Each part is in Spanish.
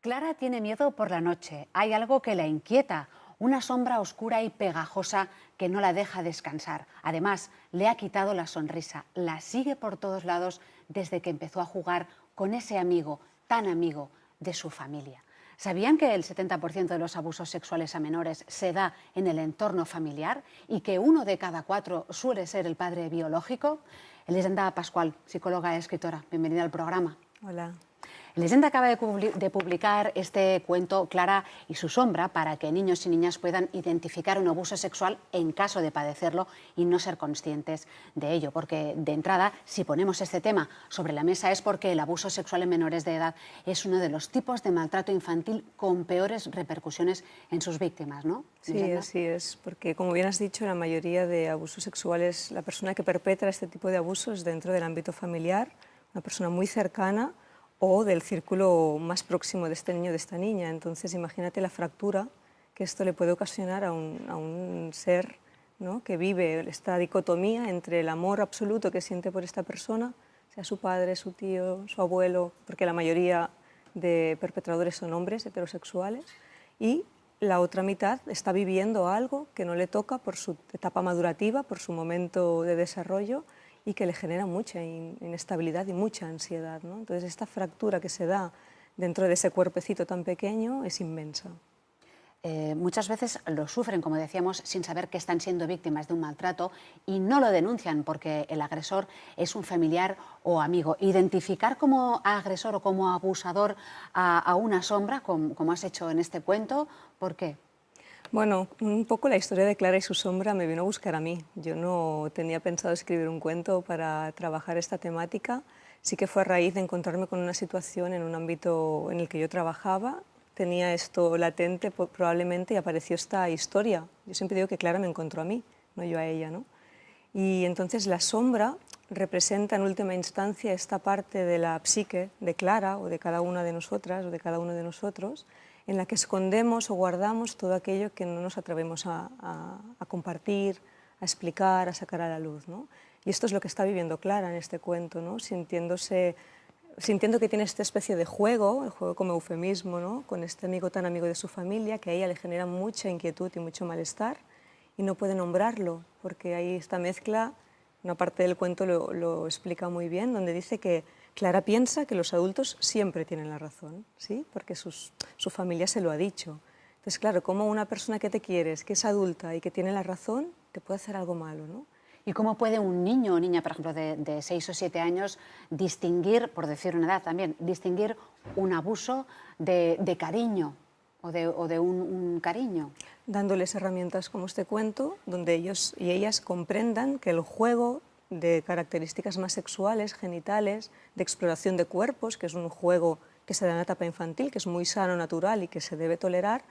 Clara tiene miedo por la noche. Hay algo que la inquieta, una sombra oscura y pegajosa que no la deja descansar. Además, le ha quitado la sonrisa. La sigue por todos lados desde que empezó a jugar con ese amigo, tan amigo de su familia. ¿Sabían que el 70% de los abusos sexuales a menores se da en el entorno familiar y que 1 de cada 4 suele ser el padre biológico? Elisenda Pascual, psicóloga y escritora, bienvenida al programa. Hola. Elisenda acaba de publicar este cuento Clara y su sombra para que niños y niñas puedan identificar un abuso sexual en caso de padecerlo y no ser conscientes de ello. Porque de entrada, si ponemos este tema sobre la mesa es porque el abuso sexual en menores de edad es uno de los tipos de maltrato infantil con peores repercusiones en sus víctimas, ¿no? Sí, Elisenda. así es, porque como bien has dicho, la mayoría de abusos sexuales, la persona que perpetra este tipo de abusos dentro del ámbito familiar, una persona muy cercana o del círculo más próximo de este niño o de esta niña. Entonces, imagínate la fractura que esto le puede ocasionar a un ser, ¿no?, que vive esta dicotomía entre el amor absoluto que siente por esta persona, sea su padre, su tío, su abuelo, porque la mayoría de perpetradores son hombres heterosexuales, y la otra mitad está viviendo algo que no le toca por su etapa madurativa, por su momento de desarrollo, y que le genera mucha inestabilidad y mucha ansiedad, ¿no? Entonces, esta fractura que se da dentro de ese cuerpecito tan pequeño es inmensa. Muchas veces lo sufren, como decíamos, sin saber que están siendo víctimas de un maltrato y no lo denuncian porque el agresor es un familiar o amigo. Identificar como agresor o como abusador a una sombra, como has hecho en este cuento, ¿por qué? Bueno, un poco la historia de Clara y su sombra me vino a buscar a mí. Yo no tenía pensado escribir un cuento para trabajar esta temática. Sí que fue a raíz de encontrarme con una situación en un ámbito en el que yo trabajaba. Tenía esto latente probablemente y apareció esta historia. Yo siempre digo que Clara me encontró a mí, no yo a ella, ¿no? Y entonces la sombra representa en última instancia esta parte de la psique de Clara o de cada una de nosotras o de cada uno de nosotros, en la que escondemos o guardamos todo aquello que no nos atrevemos a compartir, a explicar, a sacar a la luz, ¿no? Y esto es lo que está viviendo Clara en este cuento, ¿no? Sintiendo que tiene esta especie de juego, el juego como eufemismo, ¿no?, con este amigo tan amigo de su familia, que a ella le genera mucha inquietud y mucho malestar, y no puede nombrarlo, porque hay esta mezcla, una parte del cuento lo explica muy bien, donde dice que Clara piensa que los adultos siempre tienen la razón, ¿sí?, porque su familia se lo ha dicho. Entonces, claro, como una persona que te quieres, que es adulta y que tiene la razón, te puede hacer algo malo, ¿no? ¿Y cómo puede un niño o niña, por ejemplo, de 6 o 7 años, distinguir, por decir una edad también, distinguir un abuso de cariño o de un cariño? Dándoles herramientas como este cuento, donde ellos y ellas comprendan que el juego de características más sexuales, genitales, de exploración de cuerpos, que es un juego que se da en la etapa infantil, que es muy sano, natural y que se debe tolerar,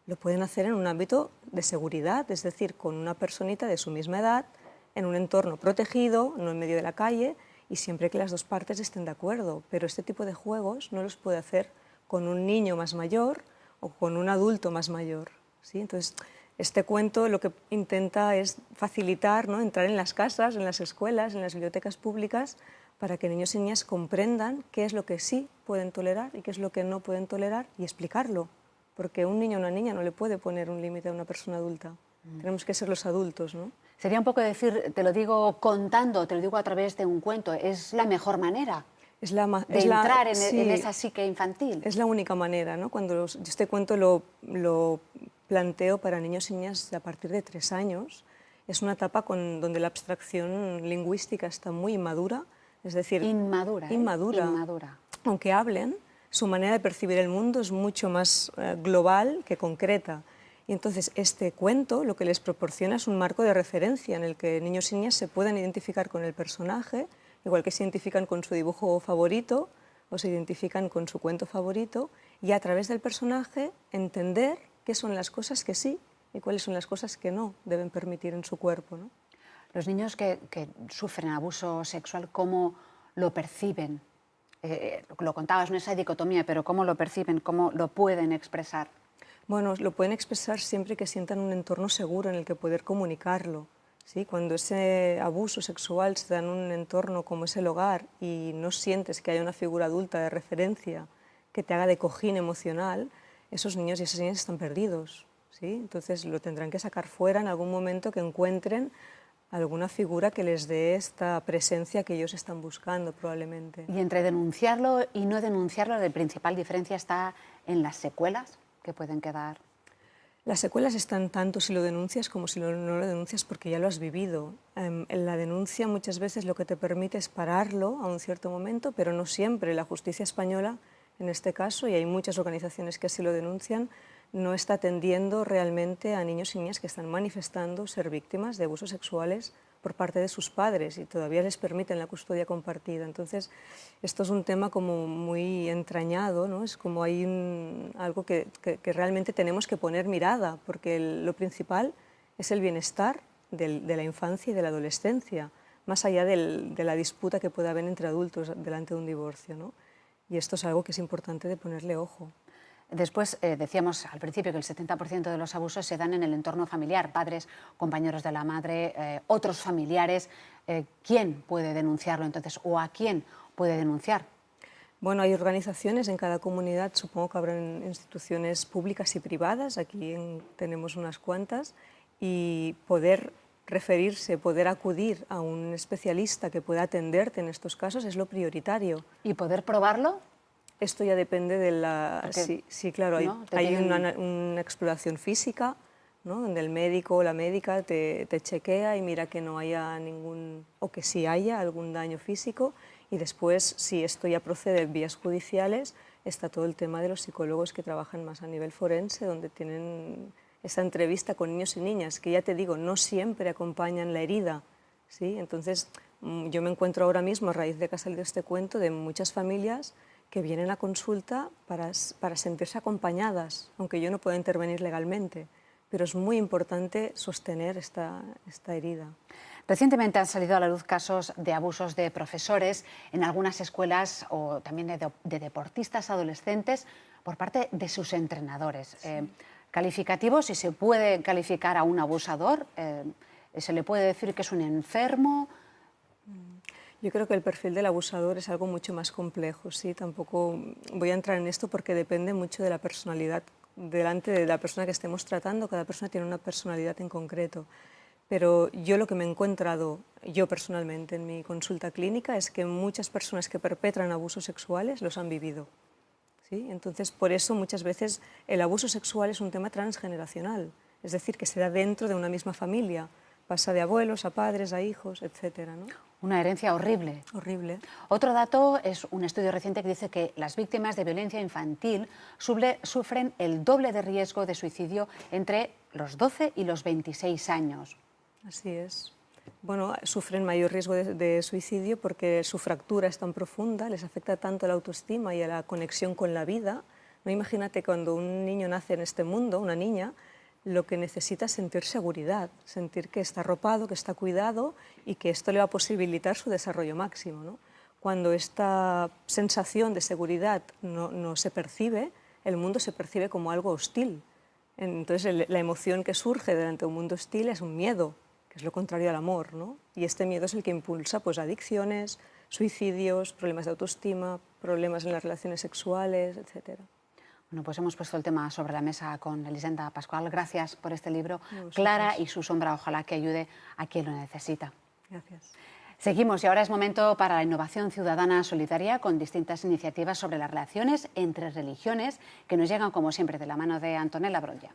lo pueden hacer en un ámbito de seguridad, es decir, con una personita de su misma edad, en un entorno protegido, no en medio de la calle, y siempre que las dos partes estén de acuerdo. Pero este tipo de juegos no los puede hacer con un niño más mayor o con un adulto más mayor, ¿sí? Entonces, este cuento lo que intenta es facilitar, ¿no?, entrar en las casas, en las escuelas, en las bibliotecas públicas, para que niños y niñas comprendan qué es lo que sí pueden tolerar y qué es lo que no pueden tolerar y explicarlo. Porque un niño o una niña no le puede poner un límite a una persona adulta. Tenemos que ser los adultos, ¿no? Sería un poco decir, te lo digo contando, te lo digo a través de un cuento, es la mejor manera de entrar en esa psique infantil. Es la única manera, ¿no? Cuando yo este cuento lo planteo para niños y niñas a partir de 3 años, es una etapa donde la abstracción lingüística está muy inmadura, es decir, Inmadura, inmadura. Aunque hablen, su manera de percibir el mundo es mucho más global que concreta. Y entonces este cuento lo que les proporciona es un marco de referencia en el que niños y niñas se puedan identificar con el personaje, igual que se identifican con su dibujo favorito o se identifican con su cuento favorito, y a través del personaje entender qué son las cosas que sí y cuáles son las cosas que no deben permitir en su cuerpo, ¿no? Los niños que sufren abuso sexual, ¿cómo lo perciben? Lo contabas en esa dicotomía, pero ¿cómo lo perciben? ¿Cómo lo pueden expresar? Bueno, lo pueden expresar siempre que sientan un entorno seguro en el que poder comunicarlo, ¿sí? Cuando ese abuso sexual se da en un entorno como es el hogar y no sientes que haya una figura adulta de referencia que te haga de cojín emocional, esos niños y esas niñas están perdidos, ¿sí? Entonces lo tendrán que sacar fuera en algún momento, que encuentren alguna figura que les dé esta presencia que ellos están buscando probablemente. Y entre denunciarlo y no denunciarlo, la principal diferencia está en las secuelas que pueden quedar. Las secuelas están tanto si lo denuncias como si no lo denuncias, porque ya lo has vivido. En la denuncia muchas veces lo que te permite es pararlo a un cierto momento, pero no siempre. La justicia española, en este caso, y hay muchas organizaciones que así lo denuncian, no está atendiendo realmente a niños y niñas que están manifestando ser víctimas de abusos sexuales por parte de sus padres y todavía les permiten la custodia compartida. Entonces, esto es un tema como muy entrañado, ¿no? Es como hay algo que realmente tenemos que poner mirada, porque lo principal es el bienestar de la infancia y de la adolescencia, más allá de la disputa que pueda haber entre adultos delante de un divorcio, ¿no? Y esto es algo que es importante de ponerle ojo. Después, decíamos al principio que el 70% de los abusos se dan en el entorno familiar, padres, compañeros de la madre, otros familiares. ¿Quién puede denunciarlo entonces o a quién puede denunciar? Bueno, hay organizaciones en cada comunidad, supongo que habrá instituciones públicas y privadas, aquí tenemos unas cuantas, y poder referirse, poder acudir a un especialista que pueda atenderte en estos casos es lo prioritario. ¿Y poder probarlo? Esto ya depende de la... Porque, sí, claro, ¿no? hay una exploración física, ¿no? Donde el médico o la médica te chequea y mira que no haya ningún, o que sí haya algún daño físico, y después, si esto ya procede en vías judiciales, está todo el tema de los psicólogos que trabajan más a nivel forense, donde tienen esta entrevista con niños y niñas, que ya te digo, no siempre acompañan la herida, ¿sí? Entonces, yo me encuentro ahora mismo, a raíz de que ha salido este cuento, de muchas familias que vienen a consulta para sentirse acompañadas, aunque yo no pueda intervenir legalmente, pero es muy importante sostener esta herida. Recientemente han salido a la luz casos de abusos de profesores en algunas escuelas o también de deportistas adolescentes por parte de sus entrenadores. Sí. Calificativos, si se puede calificar a un abusador, se le puede decir que es un enfermo. Yo creo que el perfil del abusador es algo mucho más complejo, ¿sí? Tampoco voy a entrar en esto porque depende mucho de la personalidad delante de la persona que estemos tratando. Cada persona tiene una personalidad en concreto. Pero yo lo que me he encontrado, yo personalmente, en mi consulta clínica, es que muchas personas que perpetran abusos sexuales los han vivido, ¿sí? Entonces, por eso muchas veces el abuso sexual es un tema transgeneracional, es decir, que se da dentro de una misma familia. Pasa de abuelos a padres, a hijos, etcétera, ¿no? Una herencia horrible. Horrible. Otro dato es un estudio reciente que dice que las víctimas de violencia infantil sufren el doble de riesgo de suicidio entre los 12 y los 26 años. Así es. Bueno, sufren mayor riesgo de suicidio porque su fractura es tan profunda, les afecta tanto a la autoestima y a la conexión con la vida. No, imagínate cuando un niño nace en este mundo, una niña, lo que necesita es sentir seguridad, sentir que está arropado, que está cuidado y que esto le va a posibilitar su desarrollo máximo, ¿no? Cuando esta sensación de seguridad no se percibe, el mundo se percibe como algo hostil. Entonces la emoción que surge delante de un mundo hostil es un miedo, que es lo contrario al amor, ¿no? Y este miedo es el que impulsa pues, adicciones, suicidios, problemas de autoestima, problemas en las relaciones sexuales, etcétera. Bueno, pues hemos puesto el tema sobre la mesa con Elisenda Pascual. Gracias por este libro, Clara y su sombra. Ojalá que ayude a quien lo necesita. Gracias. Seguimos y ahora es momento para la innovación ciudadana solidaria con distintas iniciativas sobre las relaciones entre religiones que nos llegan, como siempre, de la mano de Antonella Brolla.